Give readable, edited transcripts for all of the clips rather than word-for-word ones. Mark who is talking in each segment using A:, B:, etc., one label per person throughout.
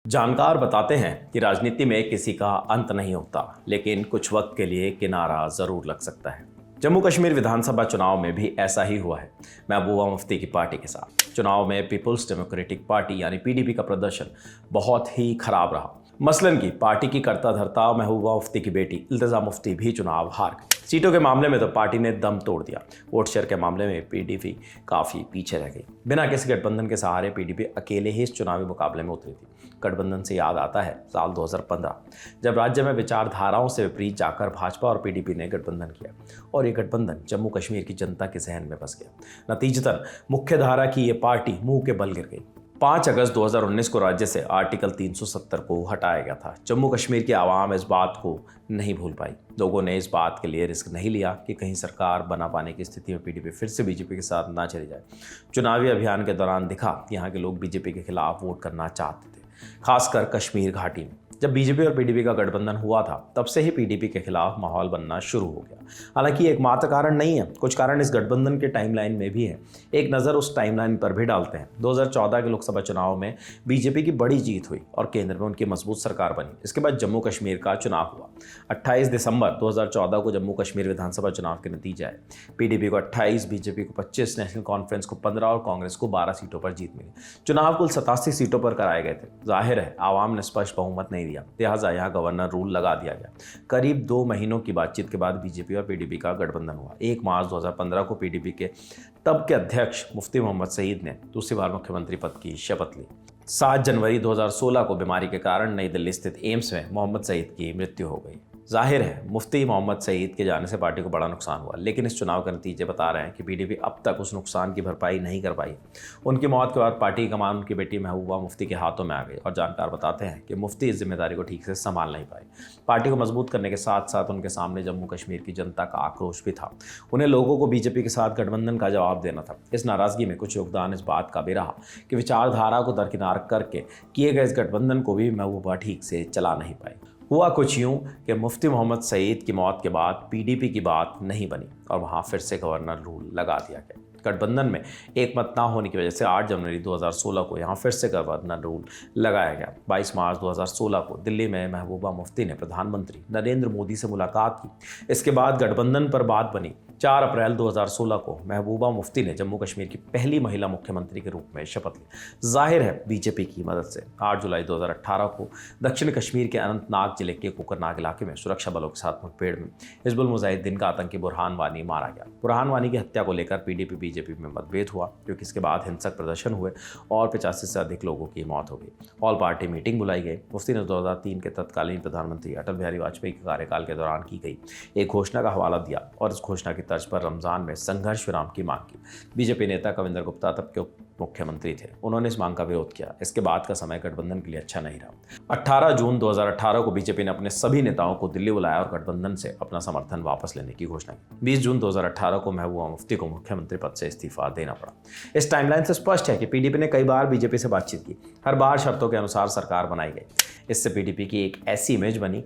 A: जानकार बताते हैं कि राजनीति में किसी का अंत नहीं होता, लेकिन कुछ वक्त के लिए किनारा जरूर लग सकता है। जम्मू कश्मीर विधानसभा चुनाव में भी ऐसा ही हुआ है। महबूबा मुफ्ती की पार्टी के साथ चुनाव में पीपुल्स डेमोक्रेटिक पार्टी यानी पीडीपी का प्रदर्शन बहुत ही खराब रहा। मसलन की पार्टी की कर्ता धर्ता महबूबा मुफ्ती की बेटी इल्तिजा मुफ्ती भी चुनाव हार गई। सीटों के मामले में तो पार्टी ने दम तोड़ दिया। वोट शेयर के मामले में पीडीपी काफी पीछे रह गई। बिना किसी गठबंधन के सहारे पीडीपी अकेले ही इस चुनावी मुकाबले में उतरी थी। गठबंधन से याद आता है साल 2015, जब राज्य में विचारधाराओं से विपरीत जाकर भाजपा और पीडीपी ने गठबंधन किया और ये गठबंधन जम्मू कश्मीर की जनता के जहन में बस गया। नतीजतन मुख्य धारा की ये पार्टी मुंह के बल गिर गई। 5 अगस्त 2019 को राज्य से आर्टिकल 370 को हटाया गया था। जम्मू कश्मीर की आवाम इस बात को नहीं भूल पाई। लोगों ने इस बात के लिए रिस्क नहीं लिया कि कहीं सरकार बना पाने की स्थिति में पीडीपी फिर से बीजेपी के साथ ना चली जाए। चुनावी अभियान के दौरान दिखा कि यहाँ के लोग बीजेपी के खिलाफ वोट करना चाहते थे, खासकर कश्मीर घाटी में। जब बीजेपी और पीडीपी का गठबंधन हुआ था, तब से ही पीडीपी के खिलाफ माहौल बनना शुरू हो गया। हालांकि एक मात्र कारण नहीं है, कुछ कारण इस गठबंधन के टाइमलाइन में भी है। एक नज़र उस टाइमलाइन पर भी डालते हैं। 2014 के लोकसभा चुनाव में बीजेपी की बड़ी जीत हुई और केंद्र में उनकी मजबूत सरकार बनी। इसके बाद जम्मू कश्मीर का चुनाव हुआ। 28 दिसंबर 2014 को जम्मू कश्मीर विधानसभा चुनाव के नतीजे आए। पीडीपी को 28, बीजेपी को 25, नेशनल कॉन्फ्रेंस को 15 और कांग्रेस को 12 सीटों पर जीत मिली। चुनाव कुल 87 सीटों पर कराए गए थे। जाहिर है आवाम ने स्पष्ट बहुमत नहीं दिया, लिहाजा यहाँ गवर्नर रूल लगा दिया गया। करीब 2 महीनों की बातचीत के बाद बीजेपी और पीडीपी का गठबंधन हुआ। 1 मार्च 2015 को पीडीपी के तब के अध्यक्ष मुफ्ती मोहम्मद सईद ने दूसरी बार मुख्यमंत्री पद की शपथ ली। 7 जनवरी 2016 को बीमारी के कारण नई दिल्ली स्थित एम्स में मोहम्मद सईद की मृत्यु हो गई। जाहिर है मुफ्ती मोहम्मद सईद के जाने से पार्टी को बड़ा नुकसान हुआ, लेकिन इस चुनाव के नतीजे बता रहे हैं कि पीडीपी अब तक उस नुकसान की भरपाई नहीं कर पाई। उनकी मौत के बाद पार्टी की कमान उनकी बेटी महबूबा मुफ्ती के हाथों में आ गई और जानकार बताते हैं कि मुफ्ती इस जिम्मेदारी को ठीक से संभाल नहीं पाए। पार्टी को मजबूत करने के साथ साथ उनके सामने जम्मू कश्मीर की जनता का आक्रोश भी था। उन्हें लोगों को बीजेपी के साथ गठबंधन का जवाब देना था। इस नाराजगी में कुछ योगदान इस बात का भी रहा कि विचारधारा को दरकिनार करके किए गए इस गठबंधन को भी महबूबा ठीक से चला नहीं पाई। हुआ कुछ यूं कि मुफ्ती मोहम्मद सईद की मौत के बाद पीडीपी की बात नहीं बनी और वहां फिर से गवर्नर रूल लगा दिया गया। गठबंधन में एक मत ना होने की वजह से 8 जनवरी 2016 को यहां फिर से गवर्नर रूल लगाया गया। 22 मार्च 2016 को दिल्ली में महबूबा मुफ्ती ने प्रधानमंत्री नरेंद्र मोदी से मुलाकात की। इसके बाद गठबंधन पर बात बनी। 4 अप्रैल 2016 को महबूबा मुफ्ती ने जम्मू कश्मीर की पहली महिला मुख्यमंत्री के रूप में शपथ ली, जाहिर है बीजेपी की मदद से। 8 जुलाई 2018 को दक्षिण कश्मीर के अनंतनाग जिले के कोकरनाग इलाके में सुरक्षा बलों के साथ मुठभेड़ में हिजबुल मुजाहिदीन का आतंकी बुरहान वानी मारा गया। बुरहान वानी की हत्या को लेकर पीडीपी बीजेपी में मतभेद हुआ, क्योंकि इसके बाद हिंसक प्रदर्शन हुए और 85 से अधिक लोगों की मौत हो गई। ऑल पार्टी मीटिंग बुलाई गई। मुफ्ती ने 2003 के तत्कालीन प्रधानमंत्री अटल बिहारी वाजपेयी के कार्यकाल के दौरान की गई एक घोषणा का हवाला दिया और इस घोषणा की तर्ज पर रमजान में संघर्ष विराम की मांग की। बीजेपी नेता कविंदर गुप्ता तब के मुख्यमंत्री थे, उन्होंने इस मांग का विरोध किया। इसके बाद का समय गठबंधन के लिए अच्छा नहीं रहा। 18 जून 2018 को बीजेपी ने अपने सभी नेताओं को दिल्ली बुलाया और गठबंधन से अपना समर्थन वापस लेने की घोषणा की। 20 जून 2018 को महबूबा मुफ्ती को मुख्यमंत्री पद से इस्तीफा देना पड़ा। इस टाइमलाइन से स्पष्ट है कि पीडीपी ने कई बार बीजेपी से बातचीत की, हर बार शर्तों के अनुसार सरकार बनाई गई। इससे पीडीपी की एक ऐसी इमेज बनी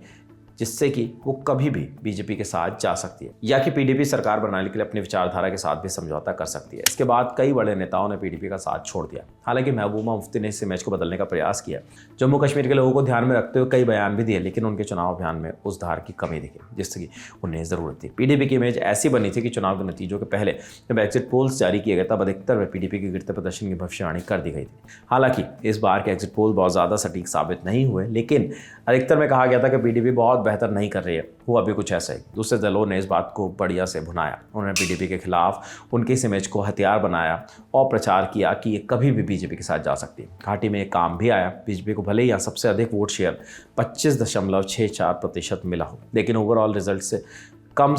A: जिससे कि वो कभी भी बीजेपी के साथ जा सकती है, या कि पीडीपी सरकार बनाने के लिए अपनी विचारधारा के साथ भी समझौता कर सकती है। इसके बाद कई बड़े नेताओं ने पीडीपी का साथ छोड़ दिया। हालांकि महबूबा मुफ्ती ने इस इमेज को बदलने का प्रयास किया। जम्मू कश्मीर के लोगों को ध्यान में रखते हुए कई बयान भी दिए, लेकिन उनके चुनाव अभियान में उस धार की कमी दिखी जिसकी उन्हें जरूरत थी। पीडीपी की इमेज ऐसी बनी थी कि चुनाव के नतीजों के पहले जब एग्जिट पोल्स जारी किए गए तब अधिकतर में पीडीपी के गिरते प्रदर्शन की भविष्यवाणी कर दी गई थी। हालांकि इस बार के एग्जिट पोल बहुत ज्यादा सटीक साबित नहीं हुए, लेकिन अधिकतर में कहा गया था कि पीडीपी बहुत बेहतर नहीं कर रही है। हुआ भी कुछ ऐसा ही। दूसरे दलों ने इस बात को बढ़िया से भुनाया। उन्होंने पीडीपी के खिलाफ उनकी इस इमेज को हथियार बनाया और प्रचार किया कि ये कभी भी बीजेपी के साथ जा सकती है। घाटी में एक काम भी आया। बीजेपी को भले ही यहाँ सबसे अधिक वोट शेयर 25.64% मिला हो, लेकिन ओवरऑल रिजल्ट से कम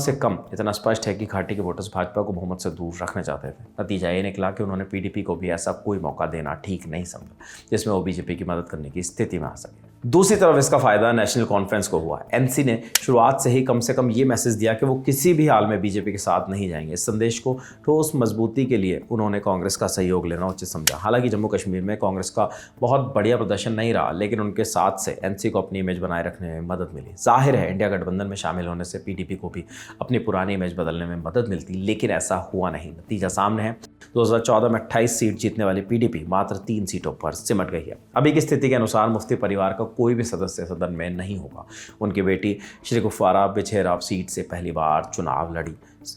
A: इतना स्पष्ट है कि घाटी के वोटर्स भाजपा को बहुमत से दूर रखना चाहते थे। नतीजा ये निकला कि उन्होंने पीडीपी को भी ऐसा कोई मौका देना ठीक नहीं समझा जिसमें वो बीजेपी की मदद करने की स्थिति में आ सके। दूसरी तरफ इसका फायदा नेशनल कॉन्फ्रेंस को हुआ। एनसी ने शुरुआत से कम ये मैसेज दिया कि वो किसी भी हाल में बीजेपी के साथ नहीं जाएंगे। इस संदेश को ठोस मजबूती के लिए उन्होंने कांग्रेस का सहयोग लेना उचित समझा। हालांकि जम्मू कश्मीर में कांग्रेस का बहुत बढ़िया प्रदर्शन नहीं रहा, लेकिन उनके साथ से एनसी को अपनी इमेज बनाए रखने में मदद मिली। जाहिर है इंडिया गठबंधन में शामिल होने से पीडीपी को भी अपनी पुरानी इमेज बदलने में मदद मिलती, लेकिन ऐसा हुआ नहीं। नतीजा सामने है। 2014 में 28 सीट जीतने वाली पीडीपी मात्र 3 सीटों पर सिमट गई है। अभी की स्थिति के अनुसार मुफ्ती परिवार का कोई भी सदस्य सदन में नहीं होगा। उनकी बेटी श्री गुफारा बिछेरा सीट से पहली बार चुनाव लड़ी,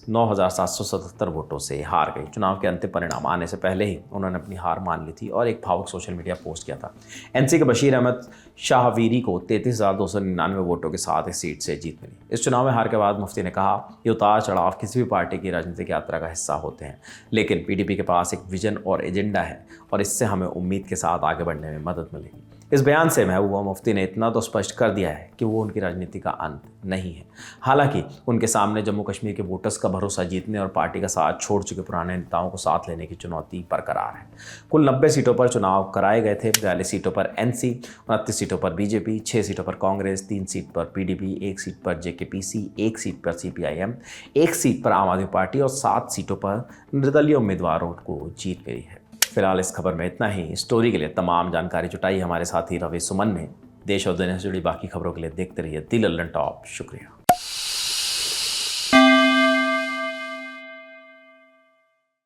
A: 9,777 वोटों से हार गई। चुनाव के अंतिम परिणाम आने से पहले ही उन्होंने अपनी हार मान ली थी और एक भावुक सोशल मीडिया पोस्ट किया था। एनसी के बशीर अहमद शाहवीरी को 33,299 वोटों के साथ इस सीट से जीत मिली। इस चुनाव में हार के बाद मुफ्ती ने कहा, ये उतार चढ़ाव किसी भी पार्टी की राजनीतिक यात्रा का हिस्सा होते हैं, लेकिन पीडीपी के पास एक विजन और एजेंडा है और इससे हमें उम्मीद के साथ आगे बढ़ने में मदद मिलेगी। इस बयान से महबूबा मुफ्ती ने इतना तो स्पष्ट कर दिया है कि वो उनकी राजनीति का अंत नहीं है। हालांकि उनके सामने जम्मू कश्मीर के वोटर्स का भरोसा जीतने और पार्टी का साथ छोड़ चुके पुराने नेताओं को साथ लेने की चुनौती बरकरार है। कुल 90 सीटों पर चुनाव कराए गए थे। 42 सीटों पर एनसी, 29 सीटों पर बीजेपी, 6 सीटों पर कांग्रेस, 3 सीट पर पीडीपी, 1 सीट पर जेकेपीसी, 1 सीट पर सीपीआईएम, 1 सीट पर आम आदमी पार्टी और 7 सीटों पर निर्दलीय उम्मीदवारों को जीत गई है। फिलहाल इस खबर में इतना ही। स्टोरी के लिए तमाम जानकारी जुटाई हमारे साथी रवि सुमन ने। देश और दुनिया से जुड़ी बाकी खबरों के लिए देखते रहिए दी लल्लन टॉप। शुक्रिया।